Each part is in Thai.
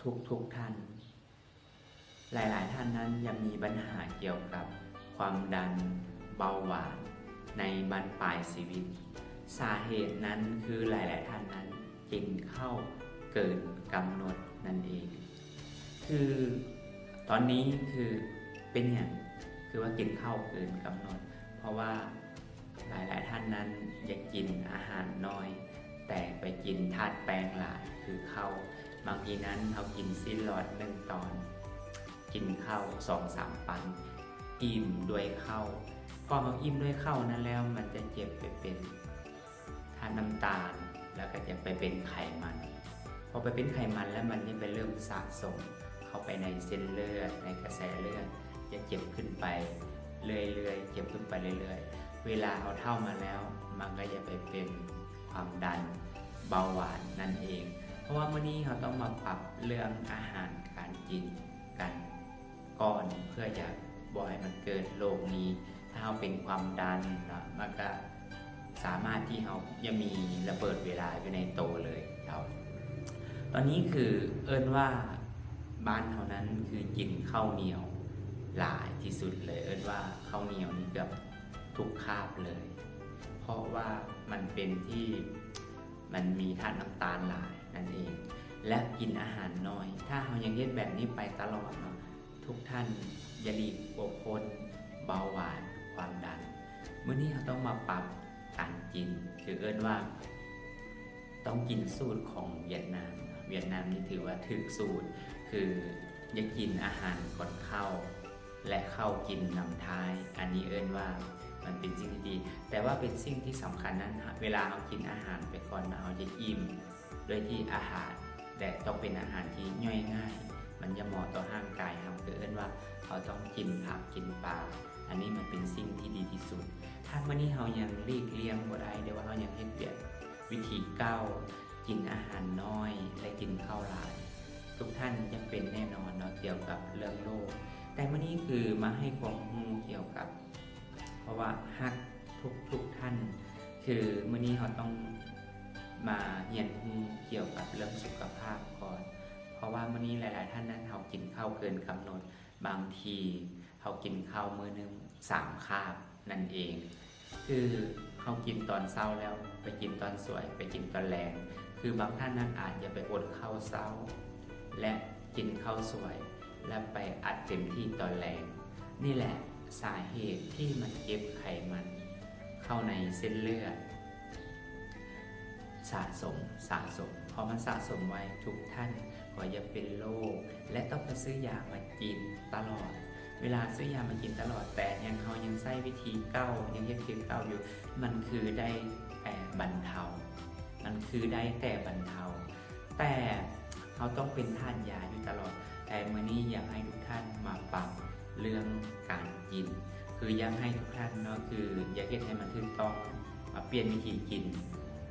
ทุกท่านหลายๆท่านนั้นยังมีปัญหาเกี่ยวกับความดันเบาหวานในบรรปลายชีวิตสาเหตุนั้นคือหลายๆท่านนั้นกินข้าวเกินกำหนดนั่นเองคือตอนนี้คือเป็นอย่างคือว่ากินข้าวเกินกำหนดเพราะว่าหลายๆท่านนั้นอยากกินอาหารน้อยแต่ไปกินธาตุแป้งหลายคือข้าวบางทีนั้นเขากินสิ้นหลอด1 ตอนกินข้าว2-3 ปันอิ่มด้วยข้าวพอเขาอิ่มด้วยข้าวนั้นแล้วมันจะเจ็บไปเป็นธาตุน้ำตาลแล้วก็จะไปเป็นไขมันพอไปเป็นไขมันแล้วมันจะไปเริ่มสะสมเข้าไปในเส้นเลือดในกระแสเลือดจะเจ็บขึ้นไปเรื่อยๆเจ็บขึ้นไปเรื่อยๆเวลาเอาเท่ามาแล้วมันก็จะไปเป็นความดันเบาหวานนั่นเองเพราะว่ามื้อนี้เราต้องมาปรับเรื่องอาหารการกินกันก่อนเพื่อจะบ่ให้มันเกิดโรคนี้ถ้าเราเป็นความดันนะมันก็สามารถที่เราจะมีระเบิดเวลาอยู่ในโตเลยเราตอนนี้คือเอิ้นว่าบ้านเขานั้นคือกินข้าวเหนียวหลายที่สุดเลยเอิ้นว่าข้าวเหนียวนี่เกือบทุกคาบเลยเพราะว่ามันเป็นที่มันมีธาตุน้ำตาลหลายนั่นเองและกินอาหารน้อยถ้าเรายังเฮ็ดแบบนี้ไปตลอดเนาะทุกท่านอย่าหลีกอดพ้นเบาหวานความดันมื้อนี้เราต้องมาปรับการกินคือเอิ้นว่าต้องกินสูตรของเวียดนามนี่ถือว่าถึกสูตรคืออย่ากินอาหารก่อนเข้าและเข้ากินนำท้ายอันนี้เอิ้นว่ามันเป็นสิ่งที่ดีแต่ว่าเป็นสิ่งที่สำคัญนั้นเวลาเรากินอาหารไปก่อนเราจะอิ่มโดยที่อาหารแต่ต้องเป็นอาหารที่ย่อยง่ายมันจะเหมาะต่อร่างกายเราคือเอิ้นว่าเราต้องกินผักกินปลาอันนี้มันเป็นสิ่งที่ดีที่สุดถ้าวันนี้เรายังหลีกเลี่ยงบ่ได้เดี๋ยวว่าเรายังเฮ็ดแบบวิธีเก่ากินอาหารน้อยและกินข้าวหลายทุกท่านจะเป็นแน่นอนเนาะเกี่ยวกับเรื่องโรคแต่วันนี้คือมาให้ความรู้เกี่ยวกับเพราะว่าฮักทุกท่านคือมื้อนี้เราต้องมาเรียนรู้เกี่ยวกับเรื่องสุขภาพก่อนเพราะว่ามื้อนี้หลายๆท่านนั้นเขากินข้าวเกินกำหนดบางทีเขากินข้าวมื้อนึง3 คาบนั่นเองคือเขากินตอนเช้าแล้วไปกินตอนสวยไปกินตอนแลงคือบางท่านนั้นอาจจะไปอดข้าวเช้าและกินข้าวสวยและไปอัดเต็มที่ตอนแลงนี่แหละสาเหตุที่มันเก็บไขมันเข้าในเส้นเลือดสะสมพอมันสะสมไว้ทุกท่านก็จะเป็นโรคและต้องไปซื้อยามากินตลอดเวลาซื้อยามากินตลอดแต่ยังเขายังใช้วิธีเก่ายังเฮ็ดคือเก่าอยู่มันคือได้แต่บรรเทาแต่เขาต้องเป็นทานยาอยู่ตลอดแต่มื้อนี้อยากให้ทุกท่านมาปรับเรื่องการกินคืออยากให้ทุกท่านเนาะคืออยากเฮ็ดให้มันถูกต้องมาเปลี่ยนวิธีกิน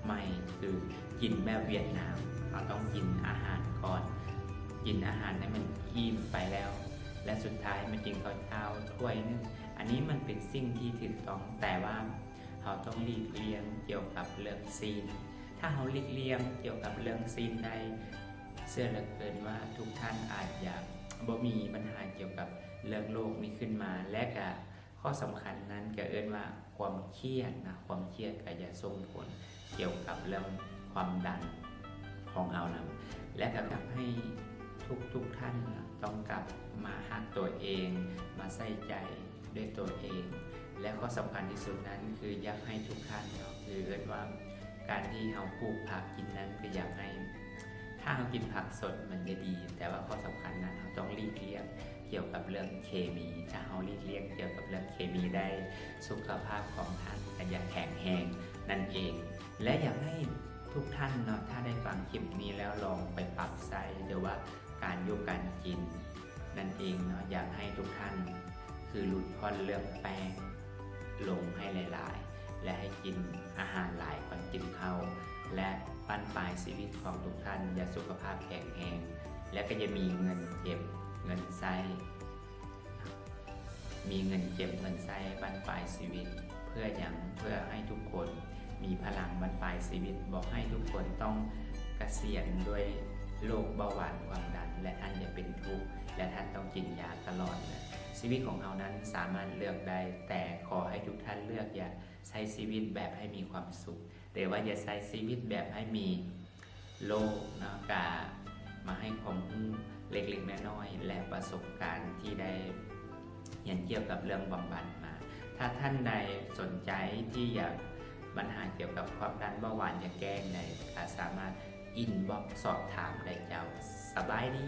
ใหม่คือกินแบบเวียดนามเราต้องกินอาหารก่อนกินอาหารให้มันอิ่มไปแล้วและสุดท้ายมากินข้าวเช้าถ้วยนึงอันนี้มันเป็นสิ่งที่ถูกต้องแต่ว่าเราต้องหลีกเลี่ยงเกี่ยวกับเรื่องซีนถ้าเราหลีกเลี่ยงเกี่ยวกับเรื่องซีนได้เชื่อเหลือเกินว่าทุกท่านอาจจะบ่มีปัญหาเกี่ยวกับเรื่องโรคนี้ขึ้นมาและก็ข้อสำคัญนั้นก็เอิ้นว่าความเครียดก็จะส่งผลเกี่ยวกับเรื่องความดันของเรานะและก็อยากให้ทุกท่านต้องกลับมาหักตัวเองมาใส่ใจด้วยตัวเองและข้อสำคัญที่สุดนั้นคืออยากให้ทุกท่านคือเอิ้นว่าการที่เราปลูกผักกินนั้นก็อยากให้ถ้าเรากินผักสดมันจะดีแต่ว่าข้อสำคัญนั้นเราต้องหลีกเลี่ยงเกี่ยวกับเรื่องเคมีถ้าเราหลีกเลี่ยงเกี่ยวกับเรื่องเคมีได้สุขภาพของท่านก็จะแข็งแรงนั่นเองและอยากให้ทุกท่านเนาะถ้าได้ฟังคลิปนี้แล้วลองไปปรับใช้หรือว่าการอยู่การกินนั่นเองเนาะอยากให้ทุกท่านคือหลุดพ้นเรื่องแป้งลงให้หลายๆและให้กินอาหารหลายก่อนกินข้าวและปั้นปลายชีวิตของทุกท่านอย่าสุขภาพแข็งแรงและก็จะมีเงินเก็บเงินใช้บั้นปลายชีวิตเพื่อให้ทุกคนมีพลังบั้นปลายชีวิตบอกให้ทุกคนต้องเกษียณด้วยโรคเบาหวานความดันและ ตลอดนะชีวิตของเรานั้นสามารถเลือกได้แต่ขอให้ทุกท่านเลือกอย่าใช้ชีวิตแบบให้มีความสุขหรือว่าอย่าใช้ชีวิตแบบให้มีโลกนะกามาให้ความรู้เล็กๆน้อยๆและประสบการณ์ที่ได้เรียนเกี่ยวกับเรื่องบำบัดมา ถ้าท่านใดสนใจที่อยากปัญหาเกี่ยวกับความดันเบาหวานจะแก้ในสามารถอินบ็อกซ์สอบถามได้เจ้าสบายดี